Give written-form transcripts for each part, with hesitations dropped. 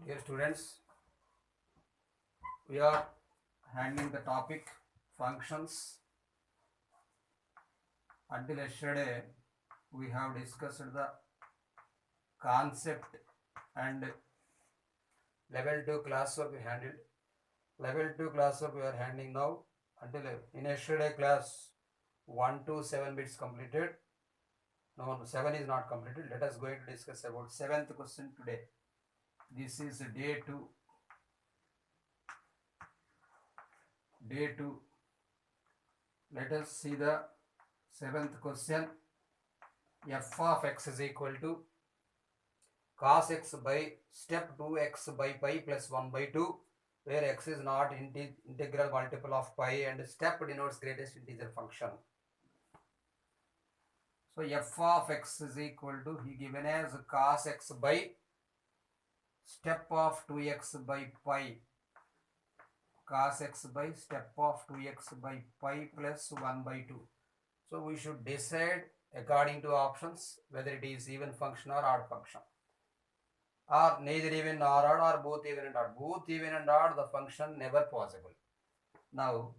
Dear students, we are handling the topic functions. Until yesterday, we have discussed the concept and level 2 classwork we handled. Level 2 classwork we are handling now. Until in yesterday class 1 to 7 bits completed. No, 7 is not completed. Let us going to discuss about 7th question today. This is day 2. Day 2. Let us see the 7th question. F of x is equal to cos x by step 2x by pi plus 1 by 2, where x is not integral multiple of pi and step denotes greatest integer function. So f of x is equal to, he given as cos x by step of 2x by pi, cos x by step of 2x by pi plus 1 by 2. So we should decide according to options whether it is even function or odd function, or neither even nor odd, or both even and odd. Both even and odd, the function never possible. Now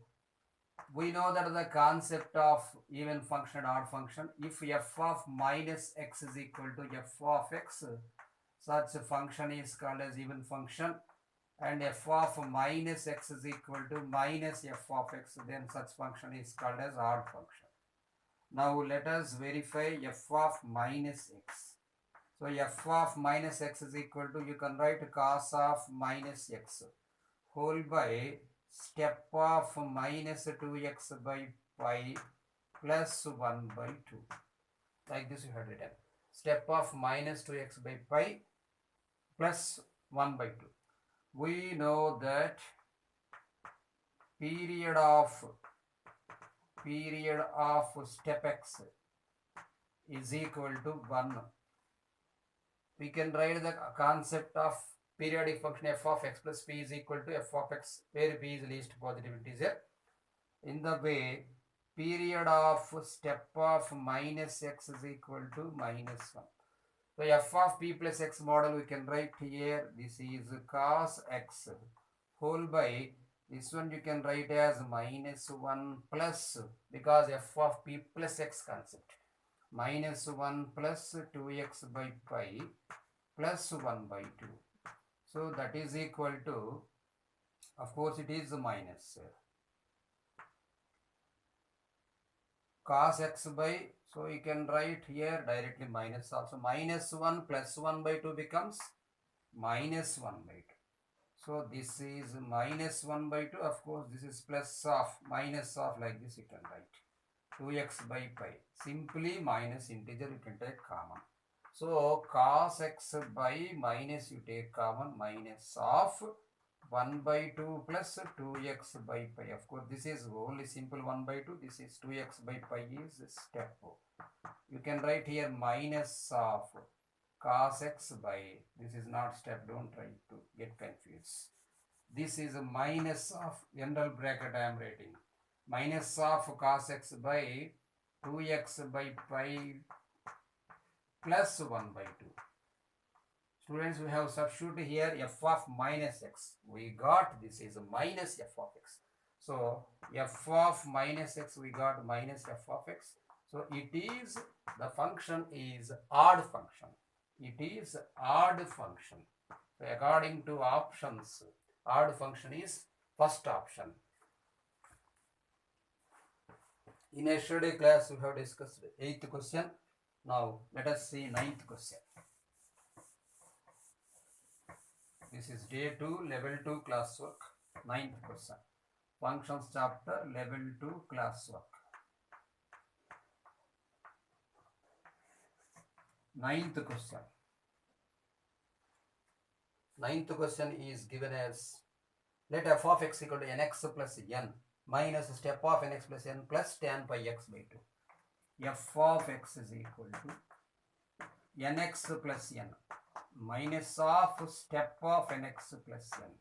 we know that the concept of even function and odd function, if f of minus x is equal to f of x, such a function is called as even function, and f of minus x is equal to minus f of x, then such function is called as odd function. Now let us verify f of minus x. So f of minus x is equal to, you can write cos of minus x whole by step of minus 2x by pi plus 1 by 2. Like this you have written. Step of minus 2x by pi plus 1 by 2. We know that period of step x is equal to 1. We can write the concept of periodic function f of x plus p is equal to f of x, where p is least positive integer. In the way, period of step of minus x is equal to minus 1. So f of p plus x model we can write here, this is cos x whole by, this one you can write as minus 1 plus, because f of p plus x concept, minus 1 plus 2x by pi plus 1 by 2. So that is equal to, of course it is minus cos x by, so you can write here directly minus also, minus 1 plus 1 by 2 becomes minus 1 by 2. So this is minus 1 by 2, of course this is plus of, minus of, like this you can write 2x by pi, simply minus integer you can take common. So cos x by minus you take common, minus of 1 by 2 plus 2x by pi. Of course this is only simple 1 by 2, this is 2x by pi is step. You can write here minus of cos x by, this is not step, don't try to get confused. This is a minus of, general bracket I am writing, minus of cos x by 2x by pi plus 1 by 2. Students, we have substituted here f of minus x. We got this is a minus f of x. So f of minus x, we got minus f of x. So it is, the function is odd function. It is odd function. So according to options, odd function is first option. In yesterday class, we have discussed 8th question. Now let us see 9th question. This is day 2, level 2 classwork, 9th question. Functions chapter, level 2 classwork. 9th question. 9th question is given as, let f of x equal to nx plus n minus step of nx plus n plus tan pi x by 2. F of x is equal to nx plus n minus of step of nx plus n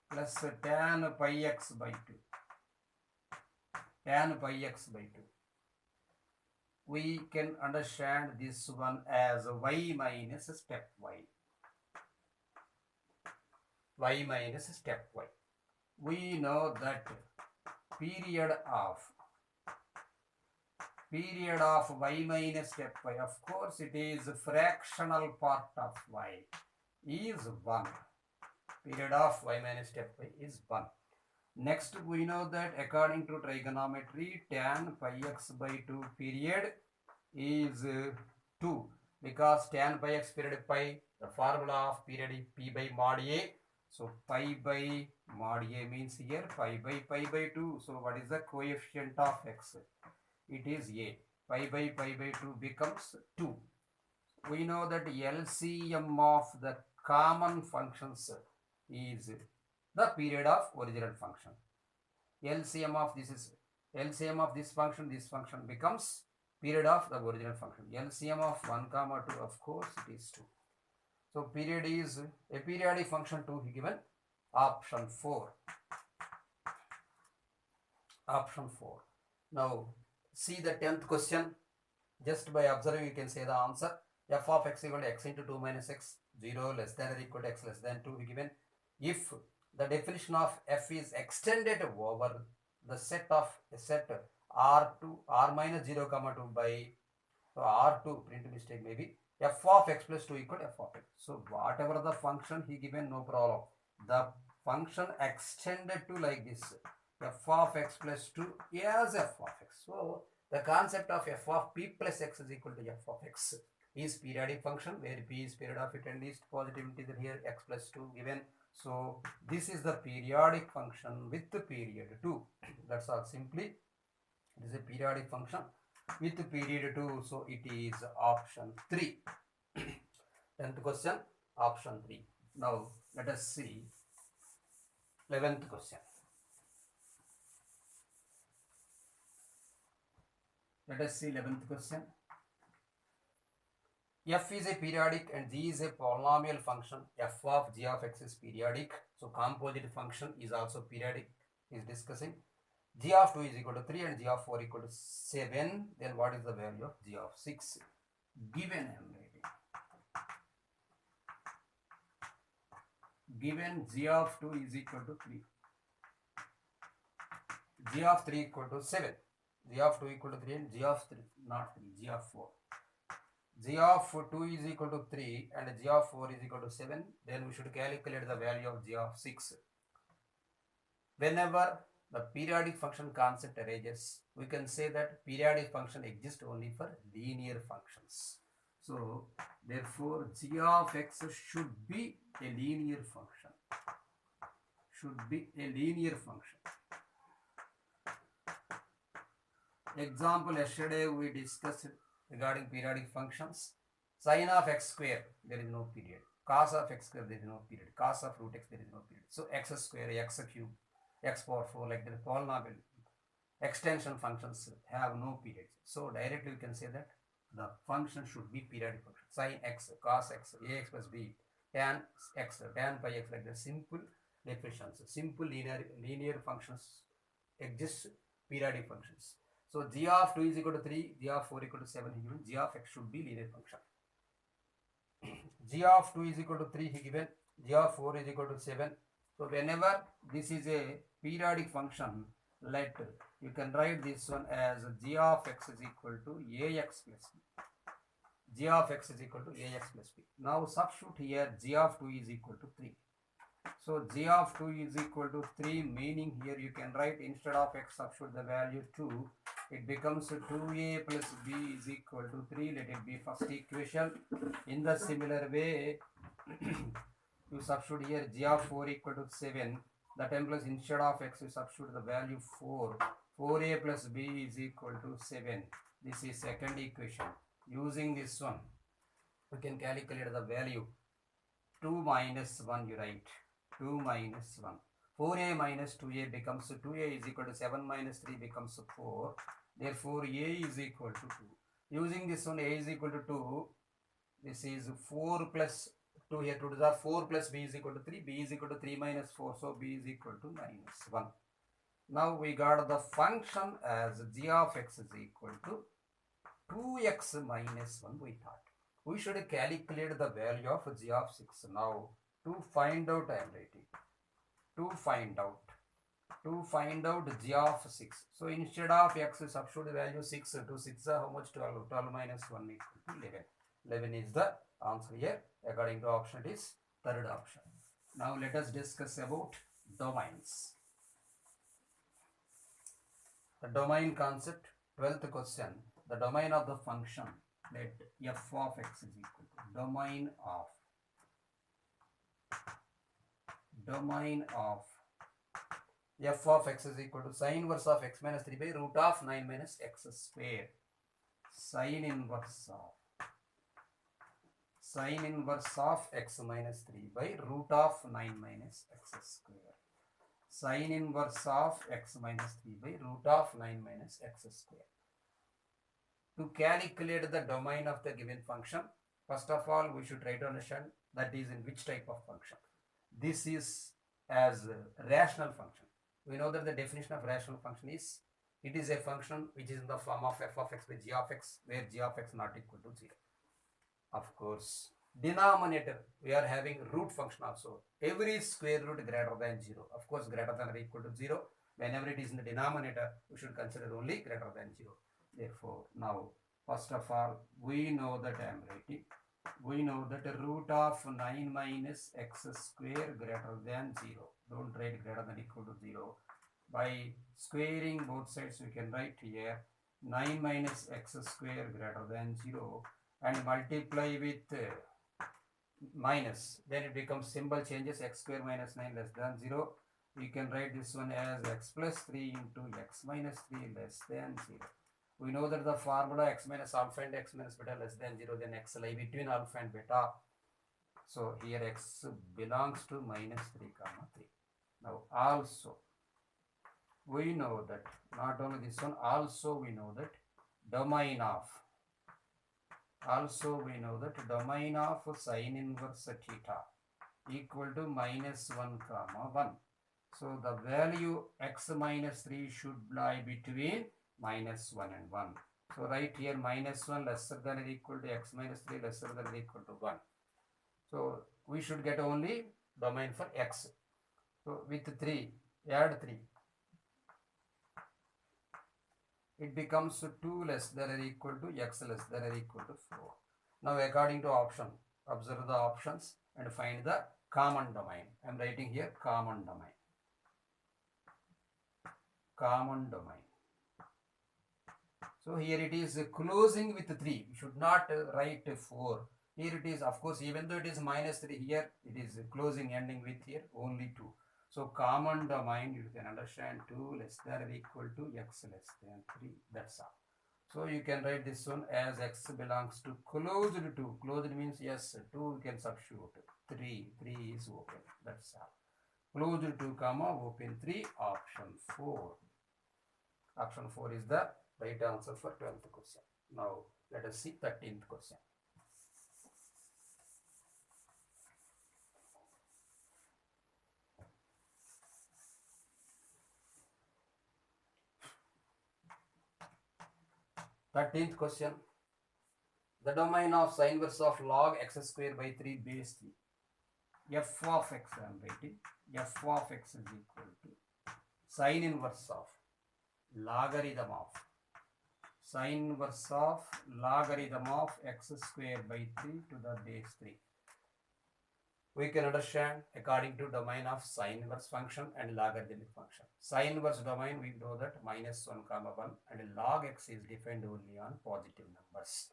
plus tan pi x by 2. Tan pi x by 2. We can understand this one as y minus step y. y minus step y. We know that period of y minus step y, of course it is fractional part of y, is 1. Period of y minus step y is 1. Next, we know that according to trigonometry, tan pi x by 2 period is 2, because tan pi x period pi, the formula of period is p by mod a. So pi by mod a means here pi by 2. So what is the coefficient of x? It is a. Pi by 2 becomes 2. We know that LCM of the common functions is the period of original function. LCM of this function becomes period of the original function. LCM of 1 comma 2, of course it is 2. So period is a periodic function to be given option 4. Option 4. Now see the 10th question. Just by observing you can say the answer. F of x equal to x into 2 minus x, 0 less than or equal to x less than 2 be given. If the definition of f is extended over the set R2 R minus 0 comma 2 by, so R2 print mistake maybe, f of x plus 2 equal to f of x. So whatever the function he given, no problem. The function extended to like this, f of x plus 2 as f of x. So the concept of f of p plus x is equal to f of x is periodic function, where p is period of it and least positive integer here x plus 2 given. So this is the periodic function with the period 2. That's all. Simply it is a periodic function with the period 2. So it is option 3. 10th question, option 3. Now let us see 11th question. Let us see 11th question. F is a periodic and g is a polynomial function. F of g of x is periodic. So composite function is also periodic. Is discussing. G of 2 is equal to 3 and g of 4 equal to 7. Then what is the value of g of 6? Given I'm writing. Given g of 2 is equal to 3. G of 3 equal to 7. G of 2 equal to 3 and g of 3, not 3, g of 4. G of 2 is equal to 3 and g of 4 is equal to 7. Then we should calculate the value of g of 6. Whenever the periodic function concept arises, we can say that periodic function exists only for linear functions. So therefore g of x should be a linear function. Should be a linear function. Example, yesterday we discussed regarding periodic functions. Sin of x square, there is no period. Cos of x square, there is no period. Cos of root x, there is no period. So x square, x cube, x power 4, like the polynomial extension functions have no periods. So directly we can say that the function should be periodic function. Sin x, cos x, ax plus b, tan x, tan pi x, like the simple definitions. Simple linear functions exist, periodic functions. So g of 2 is equal to 3, g of 4 equal to 7, he given. G of x should be linear function. G of 2 is equal to 3, he given. G of 4 is equal to 7. So whenever this is a periodic function, let you can write this one as g of x is equal to ax plus b. G of x is equal to ax plus b. Now substitute here g of 2 is equal to 3. So g of 2 is equal to 3, meaning here you can write instead of x substitute the value 2. It becomes 2a plus b is equal to 3. Let it be first equation. In the similar way, you substitute here g of 4 equal to 7. The time plus instead of x you substitute the value 4. 4a plus b is equal to 7. This is second equation. Using this one, we can calculate the value. 2 minus 1 you write. 2 minus 1. 4a minus 2a becomes 2a is equal to 7 minus 3 becomes 4. Therefore, a is equal to 2. Using this one, a is equal to 2. This is 4 plus 2 here. 2 to 4 plus b is equal to 3. B is equal to 3 minus 4. So, b is equal to minus 1. Now, we got the function as g of x is equal to 2x minus 1 we thought. We should calculate the value of g of 6. Now, To find out, I am writing. To find out g of 6. So instead of x, substitute the value 6 to 6, how much? 12. 12 minus 1 equal to 11. 11 is the answer here. According to option, it is third option. Now let us discuss about domains. The domain concept, 12th question. The domain of the function, let f of x is equal to domain of f of x is equal to sine inverse of x minus 3 by root of 9 minus x square. Sine inverse of x minus 3 by root of 9 minus x square. Sine inverse of x minus 3 by root of 9 minus x square. To calculate the domain of the given function, first of all, we should try to understand that is in which type of function. This is as a rational function. We know that the definition of rational function is, it is a function which is in the form of f of x by g of x, where g of x not equal to 0. Of course, denominator, we are having root function also. Every square root greater than 0. Of course, greater than or equal to 0. Whenever it is in the denominator, we should consider only greater than 0. Therefore, now, first of all, we know that I am writing. We know that root of 9 minus x square greater than 0. Don't write greater than equal to 0. By squaring both sides, we can write here 9 minus x square greater than 0 and multiply with minus. Then it becomes symbol changes, x square minus 9 less than 0. We can write this one as x plus 3 into x minus 3 less than 0. We know that the formula x minus alpha and x minus beta less than 0, then x lie between alpha and beta. So here x belongs to minus 3 comma 3. Now also we know that not only this one, also we know that domain of sine inverse theta equal to minus 1 comma 1. So the value x minus 3 should lie between minus 1 and 1. So right here minus 1 lesser than or equal to x minus 3 lesser than or equal to 1. So we should get only domain for x. So with 3, add 3. It becomes 2 less than or equal to x less than or equal to 4. Now according to option, observe the options and find the common domain. I am writing here common domain. So here it is closing with 3. We should not write 4. Here it is, of course, even though it is minus 3 here, it is closing ending with here only 2. So common domain, you can understand 2 less than or equal to x less than 3. That's all. So you can write this one as x belongs to closed 2. Closed means yes, 2 we can substitute. 3 is open. That's all. Closed 2 comma open 3, option 4. Option 4 is the right answer for 12th question. Now let us see 13th question. The domain of sine inverse of log x square by 3 base 3. F of x I am writing. F of x is equal to sine inverse of logarithm of x square by 3 to the base 3. We can understand according to domain of sine inverse function and logarithmic function. Sine inverse domain, we know that minus 1 comma 1 and log x is defined only on positive numbers.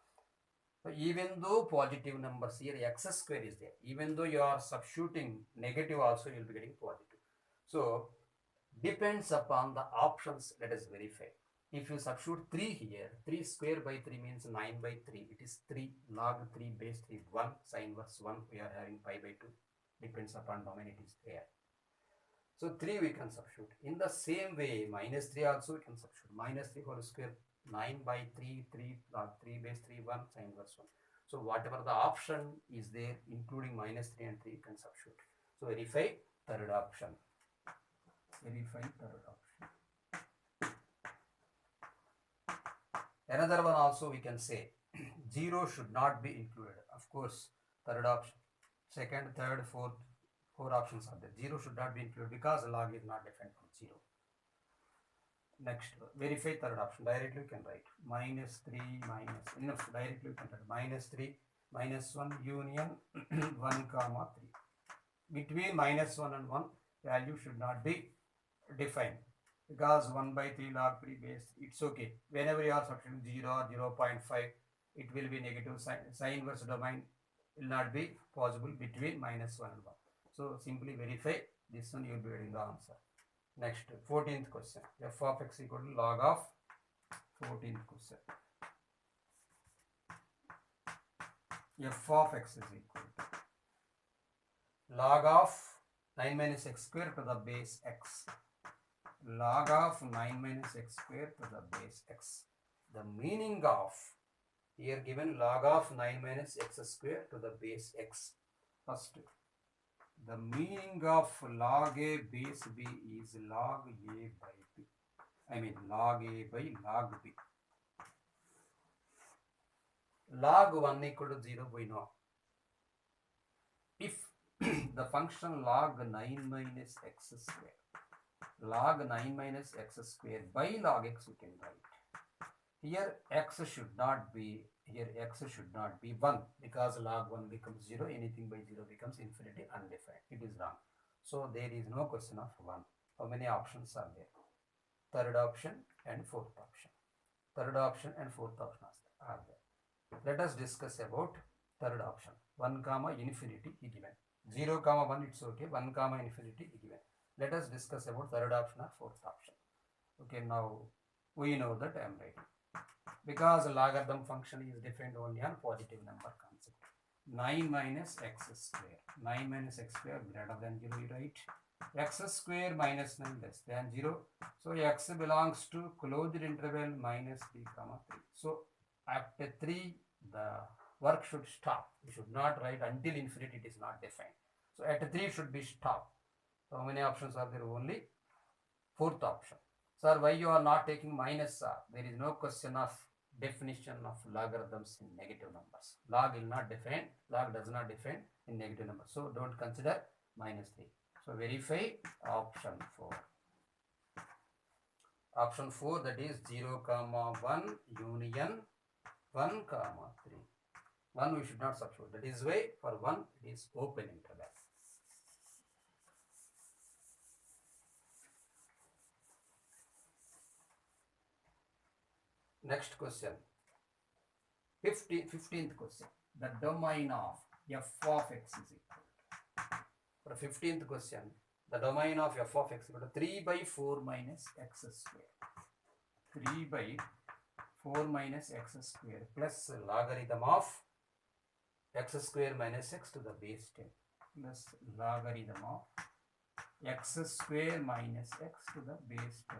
So even though positive numbers here x square is there, even though you are substituting negative also, you will be getting positive. So depends upon the options. Let us verify. If you substitute 3 here, 3 square by 3 means 9 by 3. It is 3 log 3 base 3, 1 sine inverse 1. We are having pi by 2. Depends upon domain, it is there. So 3 we can substitute. In the same way, minus 3 also we can substitute. Minus 3 whole square, 9 by 3, 3 log 3 base 3, 1 sine inverse 1. So whatever the option is there, including minus 3 and 3, you can substitute. So verify third option. Another one also we can say 0 should not be included. Of course, third option. Second, third, fourth, 4 options are there. 0 should not be included because log is not defined from 0. Next, verify third option. Directly you can write -3 minus, enough, directly you can write -3 minus 1 union 1 comma 3. Between -1 and 1, value should not be defined because 1 by 3 log 3 base, it's okay. Whenever you are substituting 0 or 0.5, it will be negative sign. Sign inverse domain will not be possible between -1 and 1. So simply verify this one, you will be getting the answer. Next, 14th question. F of x equal to log of 14th question. F of x is equal to log of 9 minus x square to the base x. Log of 9 minus x square to the base x. The meaning of here given log of 9 minus x square to the base x. First, the meaning of log a base b is log a by b. I mean log a by log b. Log 1 equal to 0, we know. If the function log 9 minus x square, log 9 minus x square by log x, we can write. Here x should not be 1 because log 1 becomes 0. Anything by 0 becomes infinity, undefined. It is wrong. So there is no question of 1. How many options are there? Third option and fourth option. Third option and fourth option are there. Let us discuss about third option. 1 comma infinity is given. 0 comma 1, it's okay. 1 comma infinity is given. Let us discuss about third option or fourth option. Okay, now we know that I am writing. Because logarithm function is defined only on positive number concept. 9 minus x square. 9 minus x square greater than 0, you write. X square minus 9 less than 0. So x belongs to closed interval minus 3 comma 3. So after 3, the work should stop. You should not write until infinity, it is not defined. So at 3 should be stopped. So how many options are there? Only fourth option. Sir, why you are not taking minus r? There is no question of definition of logarithms in negative numbers. Log will not define, log does not define in negative numbers. So don't consider minus 3. So verify option 4. Option 4, that is 0 comma 1 union 1 comma 3. 1 we should not substitute. That is why for 1 it is open interval. Next question. 15th question. The domain of f of x is equal to. For 15th question, the domain of f of x is equal to 3 by 4 minus x square. 3 by 4 minus x square plus logarithm of x square minus x to the base 10 plus logarithm of x square minus x to the base 10.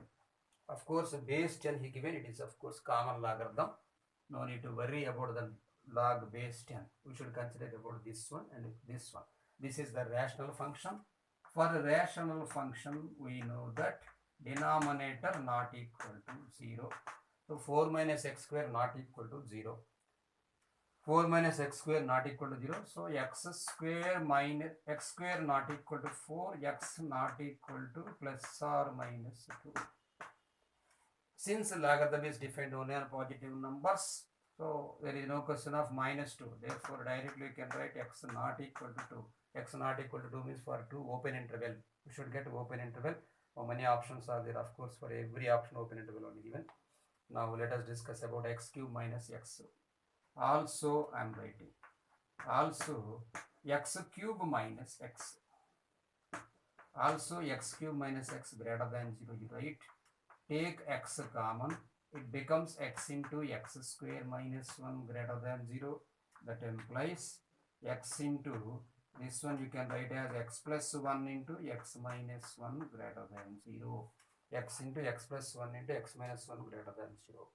Of course, base 10 he given, it is of course common logarithm. No need to worry about the log base 10. We should consider about this one and this one. This is the rational function. For a rational function, we know that denominator not equal to 0. So 4 minus x square not equal to 0. 4 minus x square not equal to 0. So x square minus x square not equal to 4, x not equal to plus or minus 2. Since logarithm is defined only on positive numbers, so there is no question of minus 2. Therefore, directly you can write x not equal to 2. X not equal to 2 means for 2 open interval. You should get open interval. How many options are there? Of course, for every option open interval only given. Now let us discuss about x cube minus x. Also I am writing. Also x cube minus x. Also x cube minus x greater than 0, you write. Take x common, it becomes x into x square minus 1 greater than 0. That implies x into this one you can write as x plus 1 into x minus 1 greater than 0. X into x plus 1 into x minus 1 greater than 0.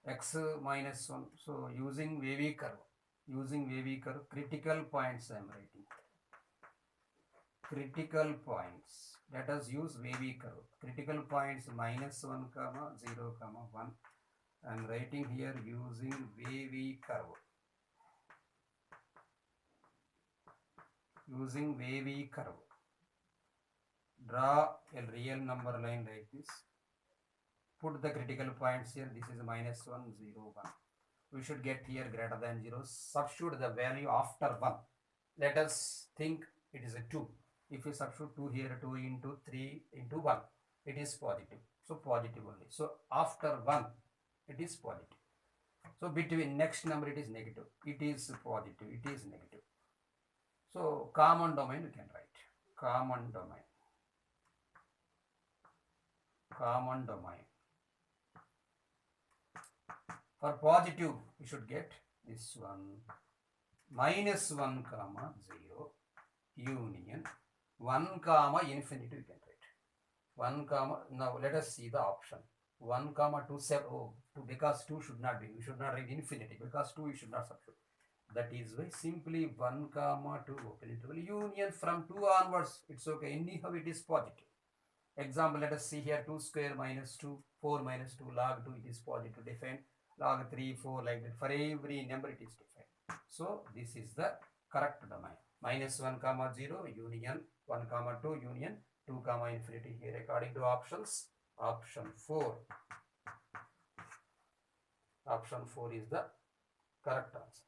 X minus 1. So using wavy curve, critical points I am writing. Critical points. Let us use wavy curve. Critical points minus 1 comma 0 comma 1. I am writing here using wavy curve. using wavy curve. Draw a real number line like this. Put the critical points here. This is minus 1, 0, 1. We should get here greater than 0. Substitute the value after 1. Let us think it is a 2. If we substitute 2 here, 2 into 3 into 1, it is positive. So positive only. So after 1, it is positive. So between next number, it is negative. It is positive. It is negative. So common domain we can write. Common domain. Common domain. For positive, we should get this one. Minus 1 comma 0 union 1 comma infinity we can write. 1 comma, now let us see the option. 1 comma 2, 7, oh, 2, because 2 should not be, we should not write infinity, because 2 we should not substitute. That is why simply 1 comma 2 open interval union from 2 onwards, it's okay, anyhow it is positive. Example, let us see here 2 square minus 2, 4 minus 2, log 2, it is positive, defined. Log 3, 4, like that. For every number it is defined. So this is the correct domain. Minus 1 comma 0 union 1 comma 2 union 2 comma infinity here according to options. Option 4. Option 4 is the correct answer.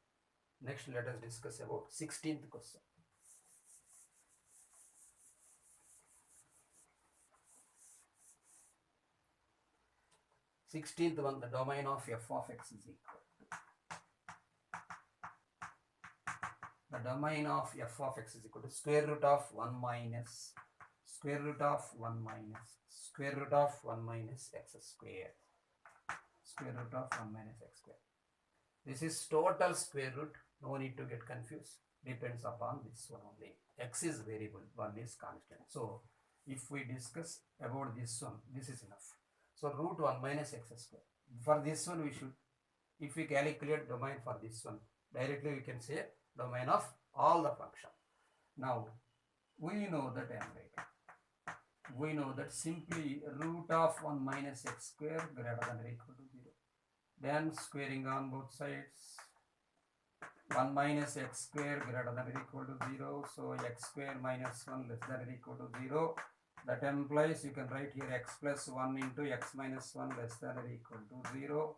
Next, let us discuss about 16th question. 16th one, the domain of f of x is equal to. The domain of f of x is equal to square root of 1 minus square root of 1 minus square root of 1 minus x square. Square root of 1 minus x square. This is total square root. No need to get confused. Depends upon this one only. X is variable, 1 is constant. So if we discuss about this one, this is enough. So root 1 minus x square. For this one we should, if we calculate domain for this one, directly we can say domain of all the function. Now we know that we know that simply root of 1 minus x square greater than or equal to 0. Then squaring on both sides, 1 minus x square greater than or equal to 0. So x square minus 1 less than or equal to 0. That implies you can write here x plus 1 into x minus 1 less than or equal to 0.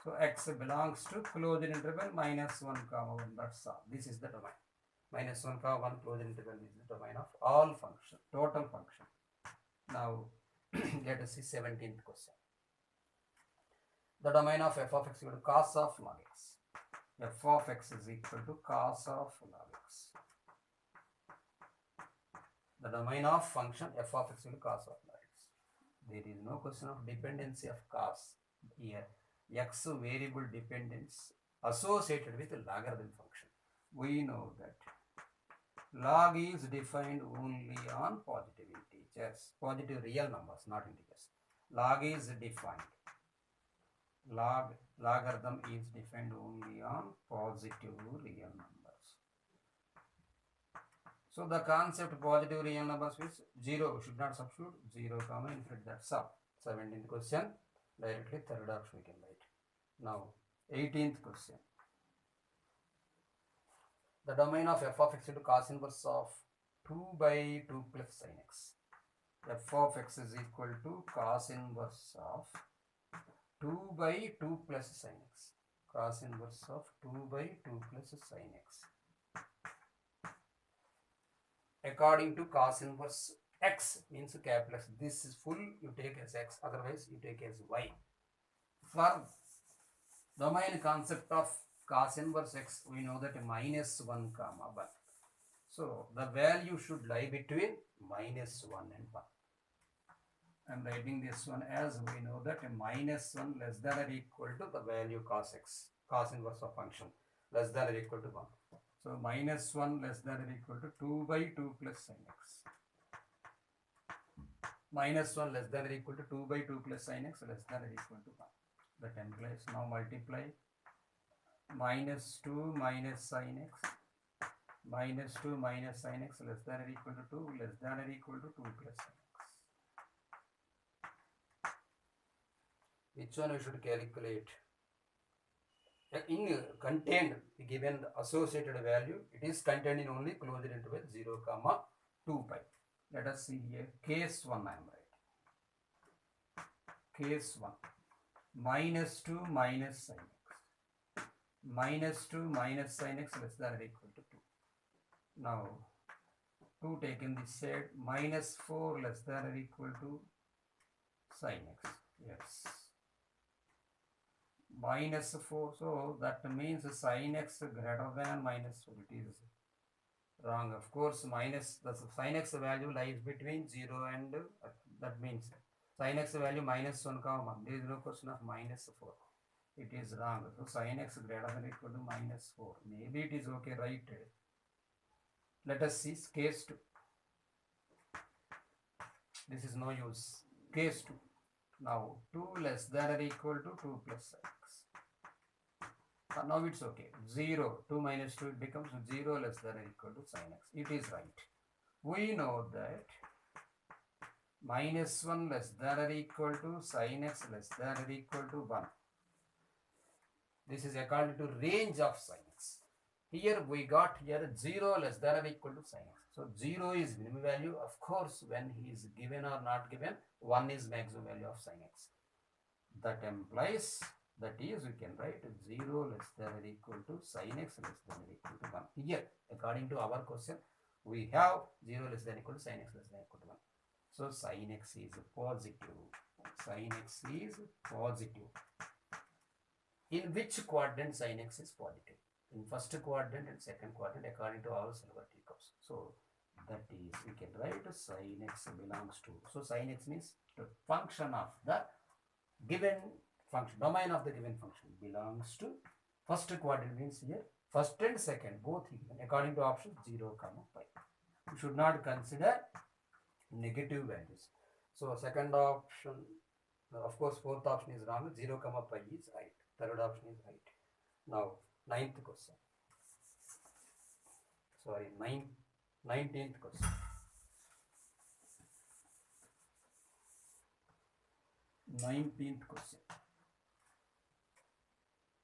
So x belongs to closed interval minus 1 comma 1. That's all. This is the domain. Minus 1 comma 1 closed interval is the domain of all function, total function. Now let us see 17th question. The domain of f of x is equal to cos of log x. F of x is equal to cos of log x. The domain of function f of x is equal to cos of log x. There is no question of dependency of cos here. X variable dependence associated with logarithm function. We know that log is defined only on positive integers, positive real numbers, not integers. Log is defined. Logarithm is defined only on positive real numbers. So the concept positive real numbers is 0, should not substitute 0 comma infinite. That's all. 17th question, directly third option we can write. Now 18th question. The domain of f of x into cos inverse of 2 by 2 plus sin x. F of x is equal to cos inverse of 2 by 2 plus sin x. Cos inverse of 2 by 2 plus sin x. According to cos inverse x means capital X. This is full, you take as x, otherwise you take as y. For domain concept of cos inverse x, we know that minus 1 comma 1. So the value should lie between minus 1 and 1. I am writing this one as we know that minus 1 less than or equal to the value cos x, cos inverse of function less than or equal to 1. So minus 1 less than or equal to 2 by 2 plus sin x. Minus 1 less than or equal to 2 by 2 plus sin x less than or equal to 1. That implies now multiply minus 2 minus sin x, minus 2 minus sin x less than or equal to 2 less than or equal to 2 plus sin x. Which one we should calculate? in contained given associated value, it is contained in only closed interval 0 comma 2 pi. Let us see here case 1 I am writing. Case 1 minus 2 minus sin x, minus 2 minus sin x less than or equal to 2. Now 2 taken this side, minus 4 less than or equal to sin x. Yes, minus 4, so that means sin x greater than minus 4. It is wrong. Of course, minus the sin x value lies between 0 and that means sin x value minus 1 comma 1. There is no question of minus 4. It is wrong. So sin x greater than or equal to minus 4. Maybe it is okay, right? Let us see case 2. This is no use. Case 2. Now 2 less than or equal to 2 plus x. Now it's okay. 0, 2 minus 2, it becomes 0 less than or equal to sin x. It is right. We know that minus 1 less than or equal to sin x less than or equal to 1. This is according to range of sin x. Here we got here 0 less than or equal to sin x. So 0 is minimum value. Of course, when he is given or not given, 1 is maximum value of sin x. That implies, that is, we can write 0 less than or equal to sin x less than or equal to 1. Here, according to our question, we have 0 less than or equal to sin x less than or equal to 1. So sin x is positive. Sin x is positive. In which quadrant sin x is positive? In first quadrant and second quadrant according to our Silvertree curves. So that is, we can write sin x belongs to. So sin x means the function of the given function, domain of the given function belongs to first quadrant, means here first and second both given according to option 0 comma pi. You should not consider negative values. So second option, of course fourth option is wrong, 0 comma pi is right, third option is right. Now 9th question, sorry 19th question. 19th question.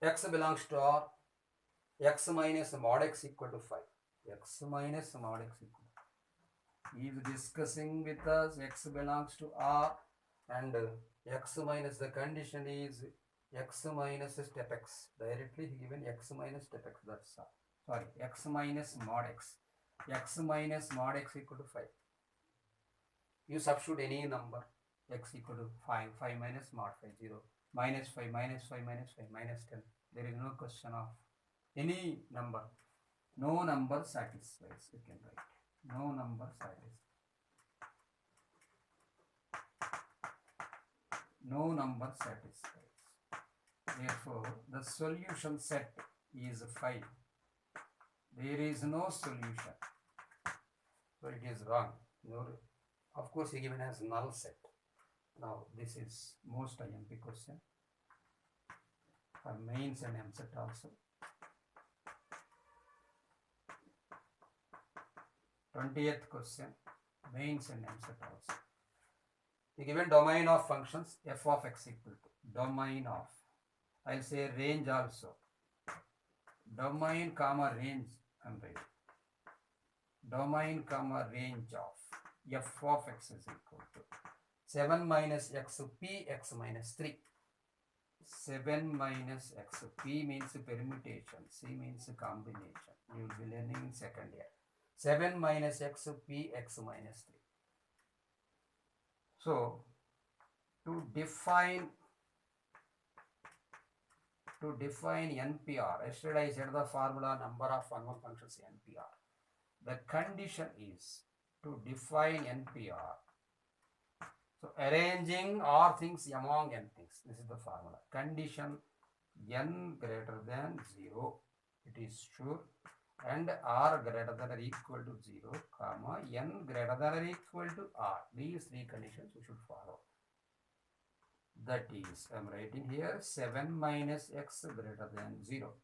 X belongs to R, x minus mod x equal to 5. X minus mod x equal to 5. He is discussing with us x belongs to R and x minus, the condition is x minus step x. Directly he given x minus step x, that's all. Sorry, x minus mod x. X minus mod x equal to 5. You substitute any number, x equal to 5, 5 minus mod 5, 0, minus 5, minus 5, minus 5, minus 10. There is no question of any number. No number satisfies, we can write. No number satisfies. No number satisfies. Therefore, the solution set is 5. There is no solution. So it is wrong. No, of course, he given as null set. Now, this is most IMP question for mains and MSET also. 20th question, mains and MSET also. The given domain of functions f of x equal to domain of, I'll say range also. Domain comma range, I'm right. Domain comma range of f of x is equal to 7 minus x p x minus 3. 7 minus x, p means permutation, c means combination. You will be learning in second year. 7 minus x p x minus 3. So to define NPR, yesterday I said the formula number of unknown functions NPR. The condition is to define NPR. So arranging R things among n things. This is the formula. Condition n greater than 0, it is true, and R greater than or equal to 0, comma, n greater than or equal to R. These three conditions we should follow. That is, I am writing here 7 minus x greater than 0.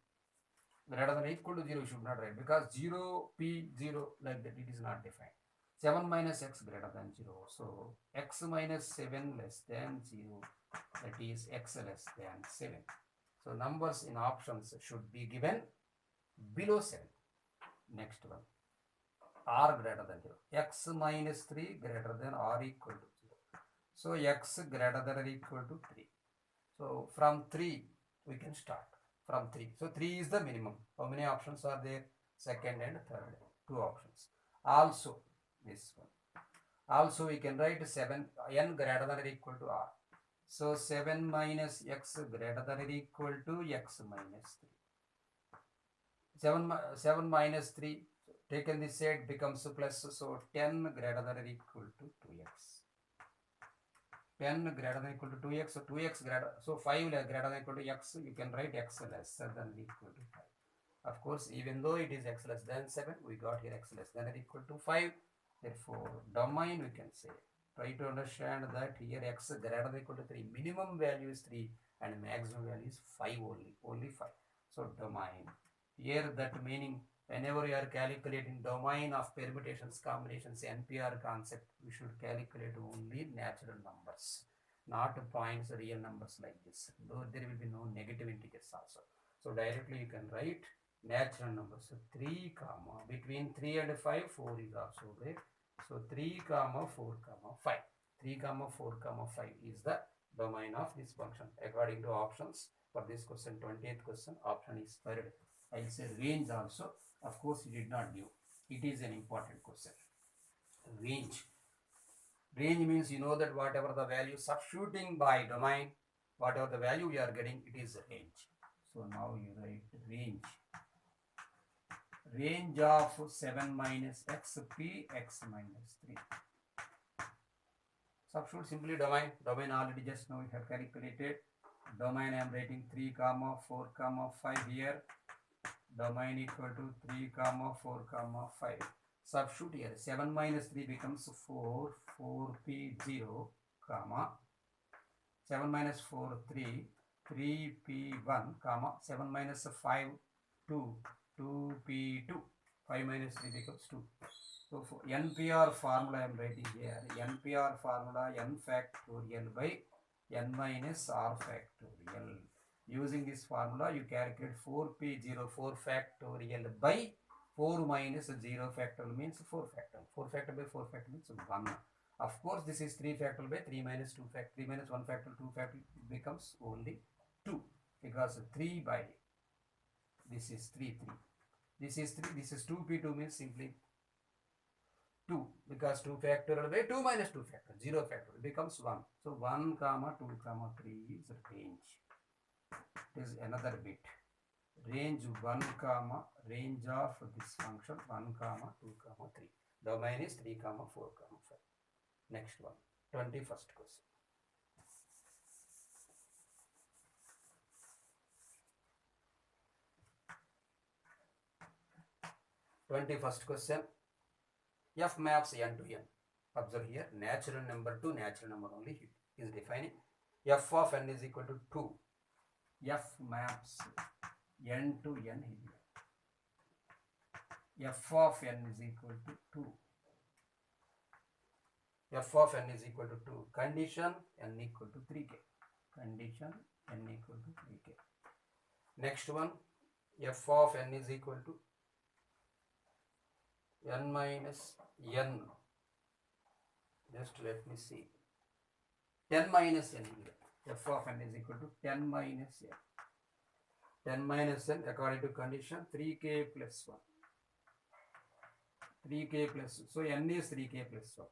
Greater than or equal to 0 you should not write, because 0, p, 0, like that, it is not defined. 7 minus x greater than 0. So x minus 7 less than 0, that is x less than 7. So So numbers in options should be given below 7. Next one, r greater than 0. X minus 3 greater than or equal to 0. So x greater than or equal to 3. So from 3 we can start. From 3. So 3 is the minimum. How many options are there? Second and third. 2 options. Also this one. Also we can write 7 n greater than or equal to r. So 7 minus x greater than or equal to x minus 3. 7 minus 3 taken this side becomes plus, so 10 greater than or equal to 2x. 10 greater than or equal to 2x, so 2x greater, so 5 greater than or equal to x, you can write x lesser than or equal to 5. Of course, even though it is x less than 7, we got here x less than or equal to 5. Therefore, domain we can say. Try to understand that here x greater than or equal to 3. Minimum value is 3 and maximum value is 5 only 5. So, domain. Here that meaning, whenever you are calculating domain of permutations, combinations, NPR concept, we should calculate only natural numbers, not points, real numbers like this. Though there will be no negative integers also. So directly you can write natural numbers. So 3 comma, between 3 and 5, 4 is also there. So 3 comma 4 comma 5. 3 comma 4 comma 5 is the domain of this function. According to options, for this question, 20th question, option is third. I said range also. Of course, he did not give. It is an important question. Range. Range means you know that whatever the value substituting by domain, whatever the value we are getting, it is range. So now you write range. Range of 7 minus x p x minus 3. Substitute simply domain. Domain already just now we have calculated. Domain I am writing 3 comma 4 comma 5 here. Domain equal to 3 comma 4 comma 5. Substitute here. 7 minus 3 becomes 4. 4p0 comma 7 minus 4 3. 3p1 comma 7 minus 5 2. 2p2. 5 minus 3 becomes 2. So for NPR formula I am writing here. NPR formula n factorial by n minus r factorial. Using this formula, you calculate 4p0 4 factorial by 4 minus 0 factorial means 4 factorial. 4 factorial by 4 factorial means 1. Of course, this is 3 factorial by 3 minus 2 factorial. 3 minus 1 factorial, 2 factorial, it becomes only 2. Because 3 by, this is 3, 3. This is 3, this is 2p2 means simply 2. Because 2 factorial by 2 minus 2 factorial, 0 factorial, becomes 1. So 1 comma 2 comma 3 is range. It is another bit. Range 1 comma range of this function 1 comma 2 comma 3. Domain is 3 comma 4 comma 5. Next one, 21st question. F maps n to n. Observe here, natural number to natural number only is defining. F of n is equal to 2. F maps n to n here. F of n is equal to 2. F of n is equal to 2. Condition n equal to 3k. Condition n equal to 3k. Next one, f of n is equal to n minus n. Just let me see. 10 minus n here. F of n is equal to 10 minus n. 10 minus n according to condition 3k plus 1. 3k plus 1. So n is 3k plus 1.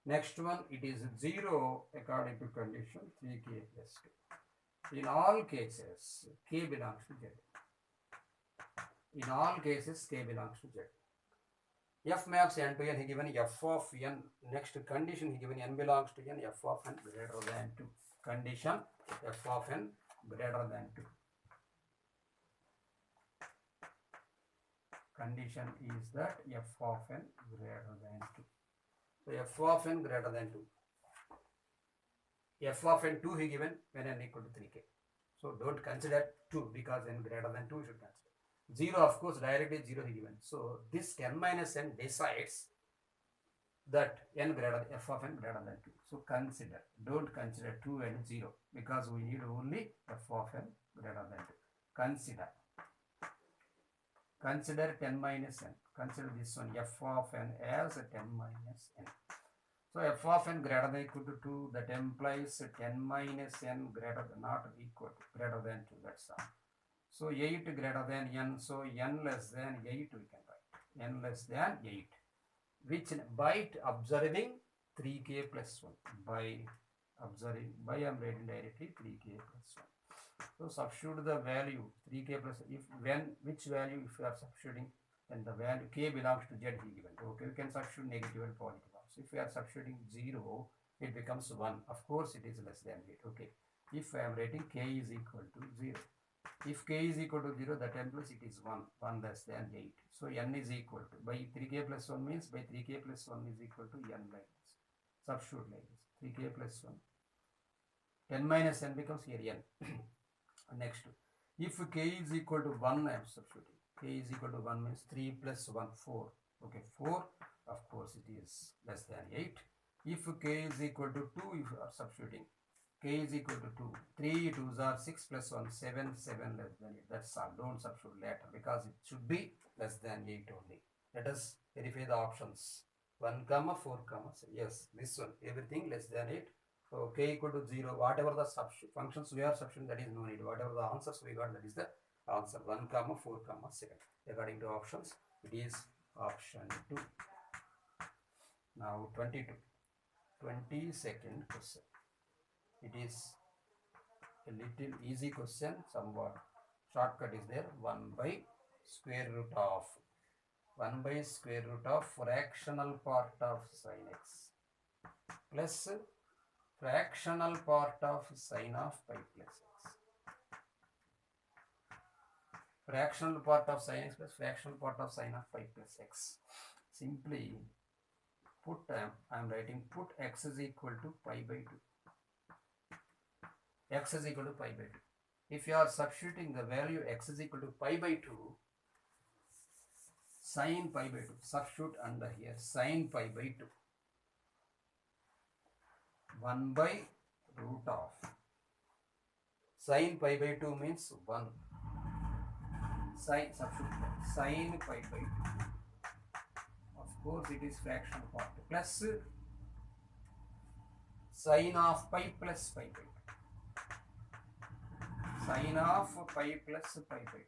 Next one, it is 0 according to condition 3k plus 2. In all cases, k belongs to z. In all cases, k belongs to z. F maps n to n, he given f of n. Next condition, he given n belongs to n, f of n greater than 2. Condition, f of n greater than 2. Condition is that f of n greater than 2. So f of n greater than 2. F of n 2 he given when n equal to 3k. So don't consider 2 because n greater than 2 you should consider. 0 of course directly 0 he given. So this 10 minus n decides that n greater f of n greater than 2. So consider, don't consider 2 and 0 because we need only f of n greater than 2. consider 10 minus n. Consider this one f of n as 10 minus n. So f of n greater than equal to 2, that implies 10 minus n greater than not equal to greater than 2, that's all. So 8 greater than n, so n less than 8 we can write, n less than 8, which by observing 3k plus 1, by observing, by I am writing directly 3k plus 1. So substitute the value 3k plus, if when which value if you are substituting, then the value k belongs to z given. Okay, we can substitute negative and positive also. If we are substituting 0, it becomes 1. Of course, it is less than 8. Okay, if I am writing k is equal to 0, if k is equal to 0, that implies it is 1 less than 8. So n is equal to, by 3k plus 1 means by 3k plus 1 is equal to n like this. Substitute like this, 3k plus 1. 10 minus n becomes here n. Next, if k is equal to 1, I am substituting. K is equal to 1 means 3 plus 1, 4. Okay, 4. Of course, it is less than 8. If k is equal to 2, if you are substituting, k is equal to 2. 3 2s are 6 plus 1, 7, 7 less than 8. That's all. Don't substitute later because it should be less than 8 only. Let us verify the options. 1, 4, 6. Yes, this one. Everything less than 8. So k equal to 0, whatever the functions we are substituting, that is no need. Whatever the answers we got, that is the answer. 1, 4, 7. According to options, it is option 2. Now 22. 22nd question. It is a little easy question, somewhat. Shortcut is there. 1 by square root of fractional part of sin x plus fractional part of sin of pi plus x. Fractional part of sin x plus fractional part of sin of pi plus x. Simply put, I am writing, put x is equal to pi by 2. X is equal to pi by 2. If you are substituting the value x is equal to pi by 2, sin pi by 2, substitute under here, sin pi by 2. 1 by root of sin pi by 2 means 1. Substitute sin pi by 2. Of course, it is fractional part plus sin of pi plus pi by 2. Sin of pi plus pi by 2.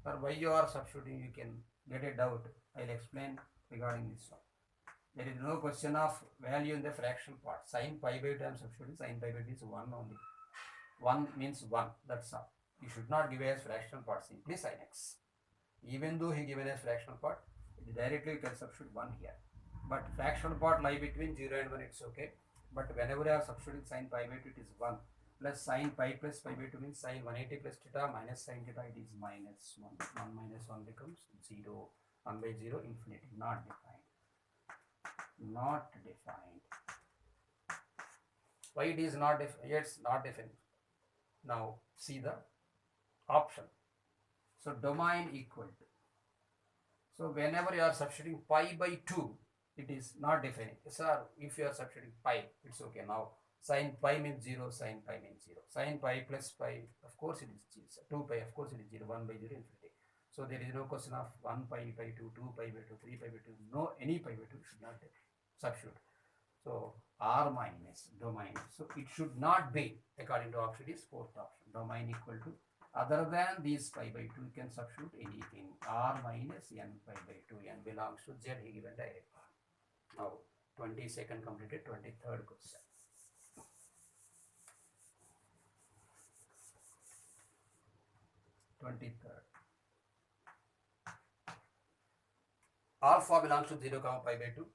For why you are substituting, you can get a doubt. I will explain regarding this one. There is no question of value in the fractional part. Sin pi by 2 I am substituting. Sin pi by 2 is 1 only. 1 means 1. That's all. You should not give as fractional part, simply sin x. Even though he given as fractional part, directly you can substitute 1 here. But fractional part lie between 0 and 1, it's okay. But whenever you are substituting sin pi by 2, it is 1. Plus sin pi plus pi by 2 means sin 180 plus theta minus sin theta, it is minus 1. 1 minus 1 becomes 0. 1 by 0, infinity. Not defined. Not defined. Why it is not defined? Yes, not defined. Now see the option. So domain equal to. So whenever you are substituting pi by 2, it is not defining. Sir, if you are substituting pi, it's okay. Now sin pi means 0, sin pi means 0. Sin pi plus pi, of course it is 0. 2 pi, of course it is 0. 1 by 0, infinity. So there is no question of 1 pi by 2, 2 pi by 2, 3 pi by 2. No, any pi by 2 should not substitute. So r minus domain. So it should not be, according to option, is fourth option. Domain equal to, other than these pi by 2, you can substitute anything. R minus n pi by 2. N belongs to z, he given directly. Now 22nd completed. 23rd question. Alpha belongs to 0, pi by 2.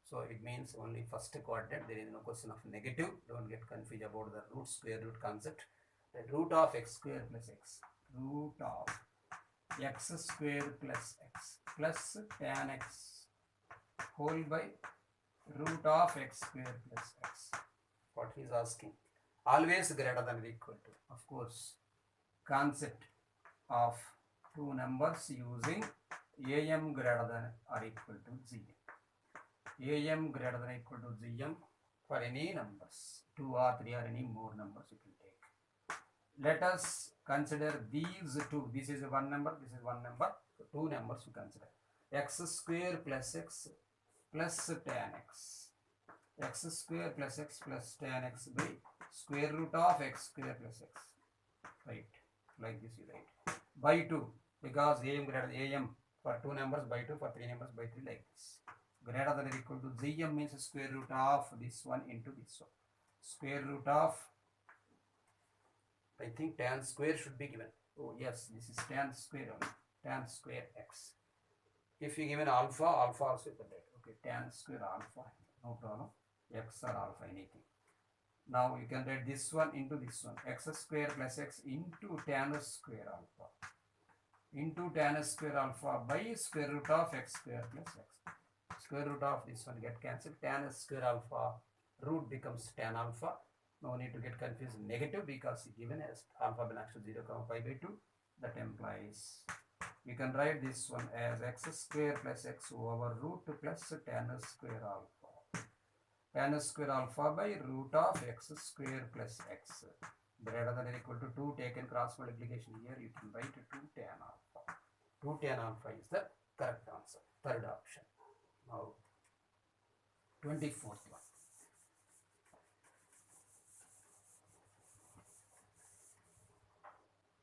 So it means only first coordinate. There is no question of negative. Don't get confused about the root, square root concept. The root of x square plus x. Root of x square plus x plus tan x whole by root of x square plus x. What he is asking. Always greater than or equal to. Of course, concept of two numbers using am greater than or equal to gm. Am greater than or equal to gm for any numbers. 2 or 3 or any more numbers you can take. Let us consider these two. This is one number, this is one number. So two numbers you consider. X square plus x plus tan x. X square plus x plus tan x by square root of x square plus x. Right, like this you write. By 2, because am greater than am for two numbers by 2, for three numbers by 3, like this. Greater than or equal to gm means square root of this one into this one. Square root of, I think tan square should be given. Oh yes, this is tan square only. Tan square x. If you given alpha, alpha also you can write. Okay, tan square alpha, no problem. X or alpha, anything. Now you can write this one into this one. X square plus x into tan square alpha. Into tan square alpha by square root of x square plus x. Square root of this one get cancelled. Tan square alpha root becomes tan alpha. No need to get confused negative because given as alpha belongs to 0, pi by 2. That implies you can write this one as x square plus x over root plus tan square alpha. Tan square alpha by root of x square plus x. Greater than or equal to 2, taken cross multiplication here, you can write 2 tan alpha. 2 tan alpha is the correct answer. Third option. Now, 24th one.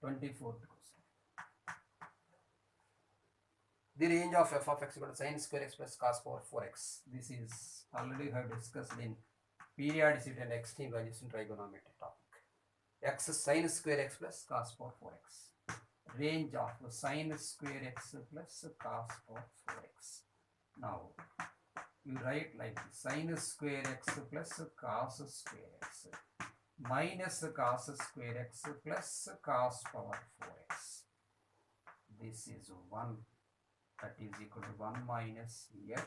24th question. The range of f of x equal to sin square x plus cos power 4x. This is already have discussed in periodicity and extreme values in trigonometry topic. X sin square x plus cos power 4x. Range of sin square x plus cos power 4x. Now, you write like sin square x plus cos square x minus cos square x plus cos power 4x. This is 1, that is equal to 1 minus here.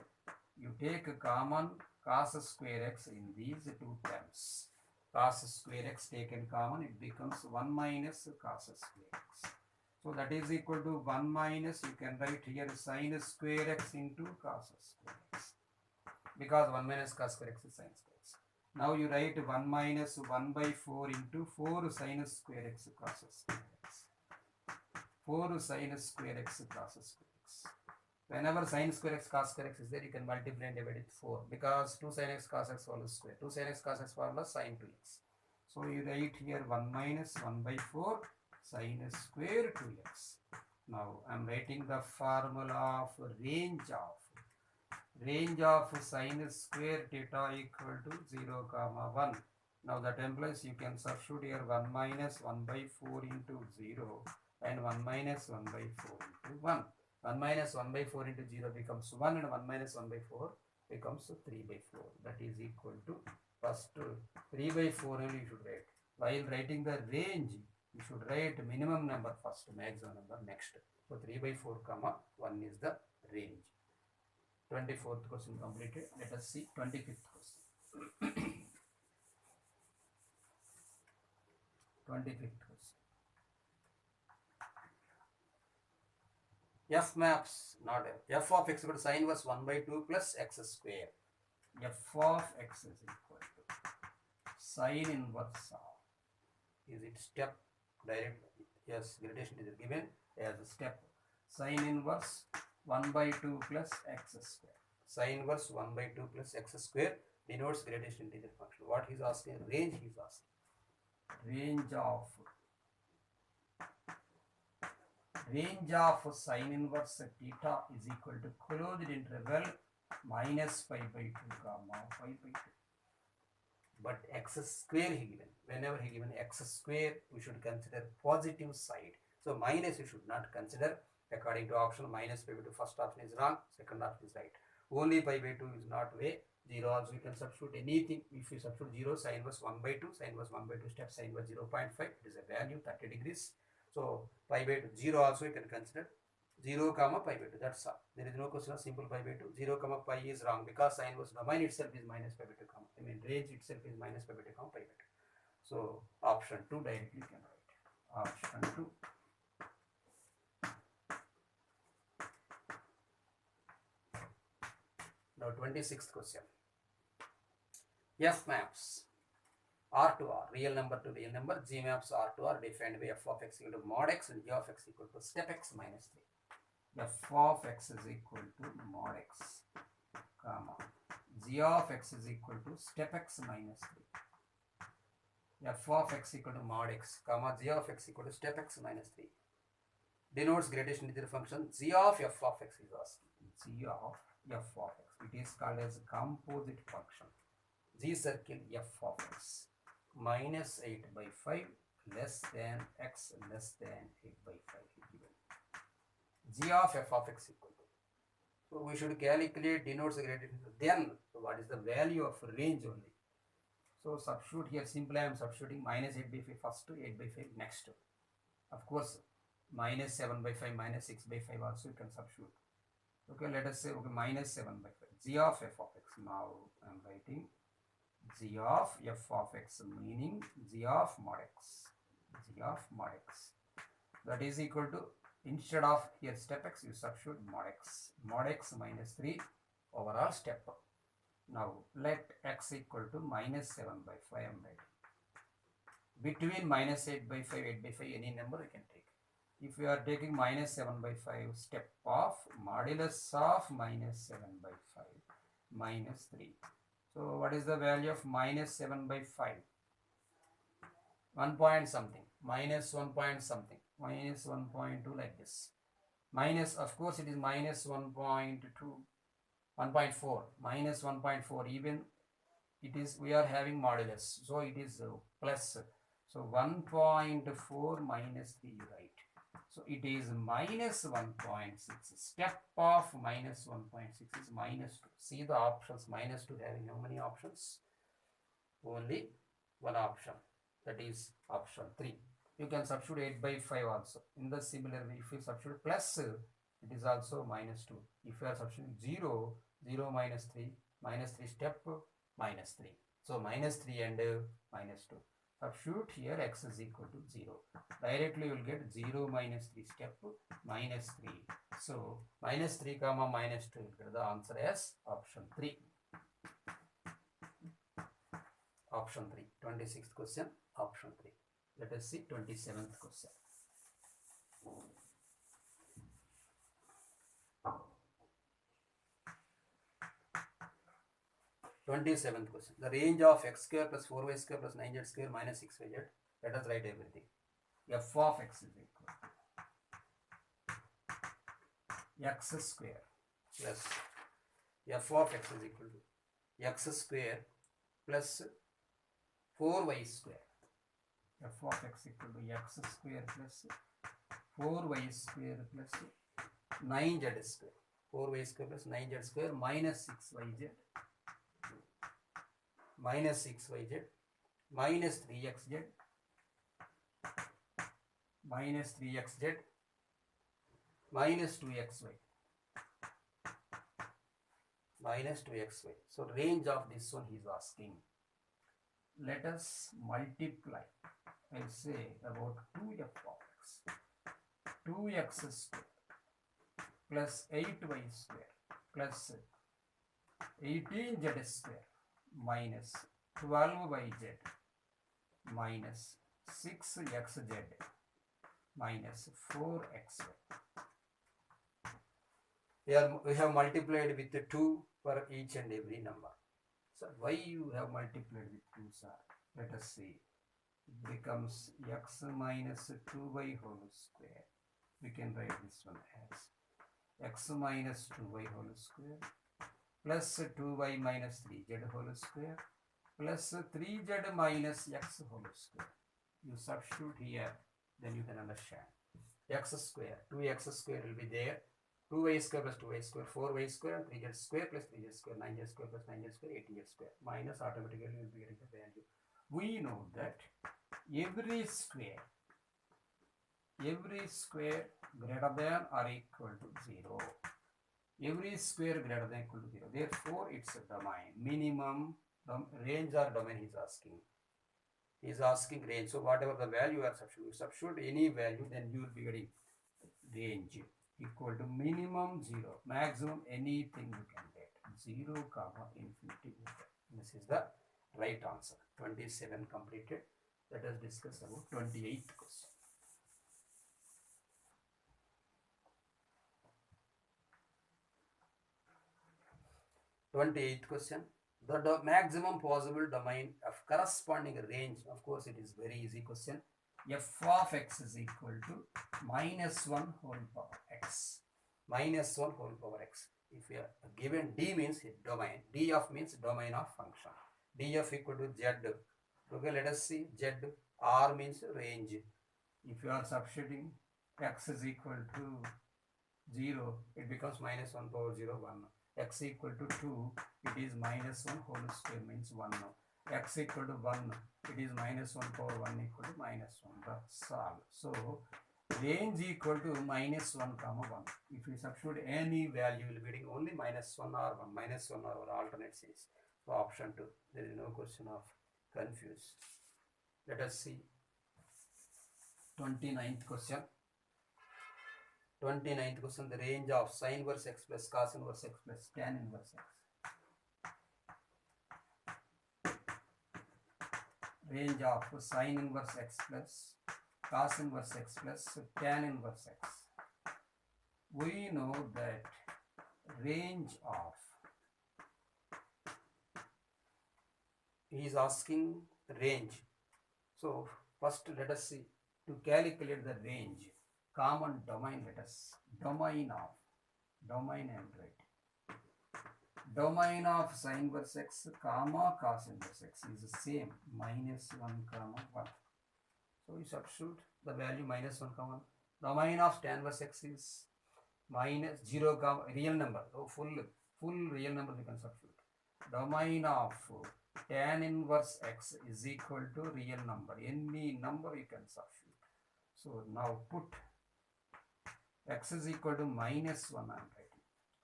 You take common cos square x in these two terms. Cos square x taken common, it becomes 1 minus cos square x. So that is equal to 1 minus, you can write here sin square x into cos square x. Because 1 minus cos square x is sin square x. Now you write 1 minus 1 by 4 into 4 sin square x cos square x. 4 sin square x cos square x. Whenever sin square x cos square x is there, you can multiply and divide it 4. Because 2 sin x cos x whole square. 2 sin x cos x formula sin 2x. So you write here 1 minus 1 by 4 sin square 2x. Now I am writing the formula of range of sin square theta equal to 0, 1. Now that implies you can substitute here 1 minus 1 by 4 into 0 and 1 minus 1 by 4 into 1. 1 minus 1 by 4 into 0 becomes 1 and 1 minus 1 by 4 becomes 3 by 4. That is equal to first 3 by 4 only you should write. While writing the range, you should write minimum number first, maximum number next. So 3 by 4 comma 1 is the range. 24th question completed. Let us see 25th question. 25th question. F maps, not F. F of x equal to sin inverse 1 by 2 plus x square. F of x is equal to sin inverse of. Is it step direct? Yes, gradation is given as a step. Sin inverse 1 by 2 plus x square. Sin inverse 1 by 2 plus x square denotes gradation integer function. What he is asking? Range he is asking. Range of sin inverse theta is equal to closed interval minus pi by 2 comma pi by 2. But x square he given. Whenever he given x square, we should consider positive side. So minus you should not consider. According to option, minus pi by 2, first option is wrong, second option is right. Only pi by 2 is not way. 0 also you can substitute anything. If you substitute 0, sin inverse 1 by 2, sin inverse 1 by 2 step, sin inverse 0.5, it is a value 30 degrees. So pi by 2, 0 also you can consider. 0 comma pi by 2, that's all. There is no question of simple pi by 2. 0 comma pi is wrong because sin inverse domain itself is minus pi by 2 comma. I mean range itself is minus pi by 2 comma pi by 2. So option 2 directly you can write. Option 2. Now 26th question. F maps R to R, real number to real number, G maps R to R defined by f of x equal to mod x and g of x equal to step x minus 3. F of x is equal to mod x, comma, g of x is equal to step x minus 3. F of x equal to mod x, comma, g of x equal to step x minus 3 denotes greatest integer function. G of f of x is asking. G of f of x. It is called as a composite function. G circle f of x minus 8 by 5 less than x less than 8 by 5 given. G of f of x equal to. So we should calculate denotes the greatest integer. Then what is the value of range only? So substitute here. Simply I am substituting minus 8 by 5 first to 8 by 5 next. Of course, minus 7 by 5 minus 6 by 5 also you can substitute. Okay, let us say okay, minus 7 by 5. G of f of x. Now I am writing g of f of x meaning g of mod x. G of mod x. That is equal to, instead of here step x, you substitute mod x. Mod x minus 3 overall step up. Now let x equal to minus 7 by 5 I am writing. Between minus 8 by 5, 8 by 5, any number you can take. If you are taking minus 7 by 5, step off modulus of minus 7 by 5 minus 3. So what is the value of minus 7 by 5? 1 point something, minus 1 point something, minus 1.2 like this. Minus, of course it is minus 1.2, 1.4, minus 1.4, even it is, we are having modulus, so it is plus. So 1.4 minus 3, right? So it is minus 1.6. Step of minus 1.6 is minus 2. See the options, minus 2 having how many options? Only one option, that is option 3. You can substitute 8 by 5 also. In the similar way, if you substitute plus, it is also minus 2. If you are substituting 0, 0 minus 3 step minus 3. So minus 3 and minus 2. Substitute here x is equal to 0. Directly you will get 0 minus 3 step minus 3. So minus 3 comma minus 2 will get the answer as option 3. Option 3. 26th question, option 3. Let us see 27th question. 27th question. The range of x square plus 4y square plus 9z square minus 6yz. Let us write everything. F of x is equal to x square plus f of x is equal to x square plus 4y square. F of x equal to x square plus 4y square plus 9z square. 4y square plus 9z square minus 6yz minus 6yz minus 3xz minus 3xz minus 2xy minus 2xy. So range of this one he is asking. Let us multiply. I say about 2f of x. 2x square plus 8y square plus 18z square minus 12yz minus 6xz minus 4xy. Here we have multiplied with the 2 for each and every number. So why you have multiplied with 2, sir? Let us see. It becomes x minus 2y whole square. We can write this one as x minus 2y whole square plus 2y minus 3z whole square plus 3z minus x whole square. You substitute here, then you can understand. X square, 2x square will be there. 2y square plus 2y square, 4y square and 3z square plus 3z square, 9z square plus 9z square, 18z square. Minus automatically will be getting the value. We know that every square greater than or equal to 0. Every square greater than or equal to 0. Therefore, it's a domain. Minimum range or domain he is asking. He is asking range. So whatever the value you are substitute any value, then you will be getting range equal to minimum 0, maximum anything you can get 0 comma infinity. This is the right answer. 27 completed. Let us discuss about 28th question. 28th question. The maximum possible domain of corresponding range, of course it is very easy question. F of x is equal to minus 1 whole power x. Minus 1 whole power x. If you are given D means domain, D of means domain of function. D of equal to Z. Okay, let us see Z. R means range. If you are substituting x is equal to 0, it becomes minus 1 power 0, 1. X equal to 2, it is minus 1 whole square means 1 now. X equal to 1, it is minus 1 power 1 equal to minus 1. That's all. So, range equal to minus 1 comma 1. If we substitute any value, will be getting only minus 1 or 1. Minus 1 or alternate series. So, option 2. There is no question of confuse. Let us see 29th question. 29th question, the range of sin inverse x plus cos inverse x plus tan inverse x. Range of sin inverse x plus cos inverse x plus tan inverse x. We know that range of, he is asking range. So first let us see, to calculate the range, common domain, let us domain and write. Domain of sin inverse x comma cos inverse x is the same, minus 1 comma 1. So we substitute the value minus 1 comma 1. Domain of tan inverse x is minus 0 comma real number. So full real number we can substitute. Domain of tan inverse x is equal to real number. Any number you can substitute. So now put x is equal to minus 1 I am writing.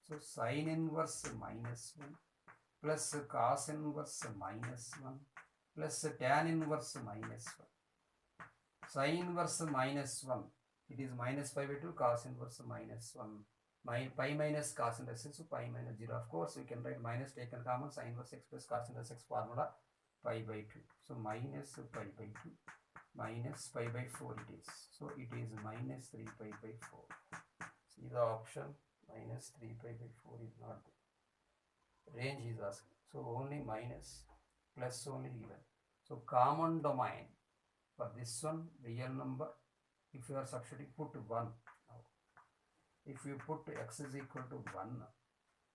So sin inverse minus 1 plus cos inverse minus 1 plus tan inverse minus 1. Sin inverse minus 1, it is minus pi by 2, cos inverse minus 1. Pi minus cos inverse, so pi minus 0. Of course, we can write minus taken common, sin inverse x plus cos inverse x formula, pi by 2. So minus pi by 2 minus pi by 4 it is. So it is minus 3 pi by 4. See the option, minus 3 pi by 4 is not there. Range is asking. So only minus, plus only given. So common domain for this one, real number, if you are substituting, put 1. Now, if you put x is equal to 1,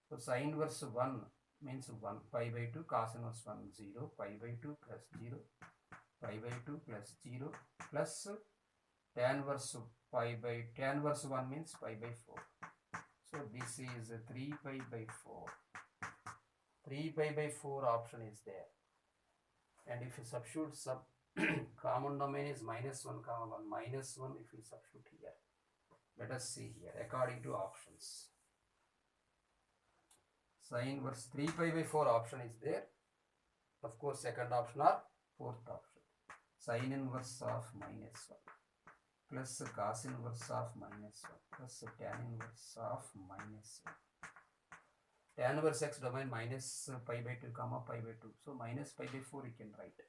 so sin inverse 1 means 1, pi by 2, cos inverse 1, 0, pi by 2 plus 0, pi by 2 plus 0, plus tan inverse tan inverse 1 means pi by 4. So this is 3 pi by 4. 3 pi by 4 option is there. And if you substitute common domain is minus 1 comma 1, minus 1 if we substitute here. Let us see here according to options. Sin inverse 3 pi by 4 option is there. Of course, second option or fourth option. Sin inverse of minus 1 plus cos inverse of minus 1 plus tan inverse of minus 1. Tan inverse x domain minus pi by 2 comma pi by 2. So minus pi by 4 you can write.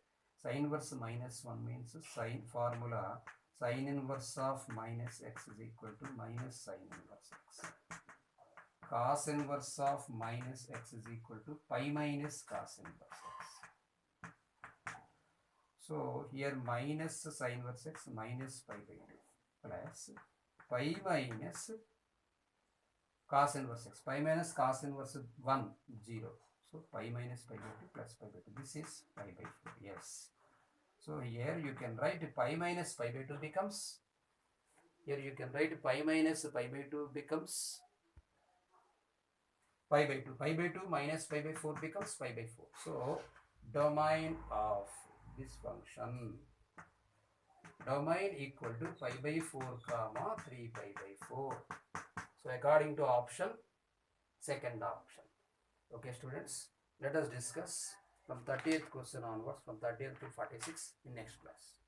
Sin inverse minus 1 means sin formula, sin inverse of minus x is equal to minus sin inverse x. Cos inverse of minus x is equal to pi minus cos inverse x. So here minus sin inverse x minus pi by 2 plus pi minus cos inverse x. Pi minus cos inverse 1, 0. So pi minus pi by 2 plus pi by 2. This is pi by 4. Yes. So here you can write pi minus pi by 2 becomes, here you can write pi minus pi by 2 becomes pi by 2. Pi by 2 minus pi by 4 becomes pi by 4. So domain of this function, domain equal to pi by 4 comma 3 pi by 4. So according to option, second option. Okay students, let us discuss from 30th question onwards, from 30th to 46 in next class.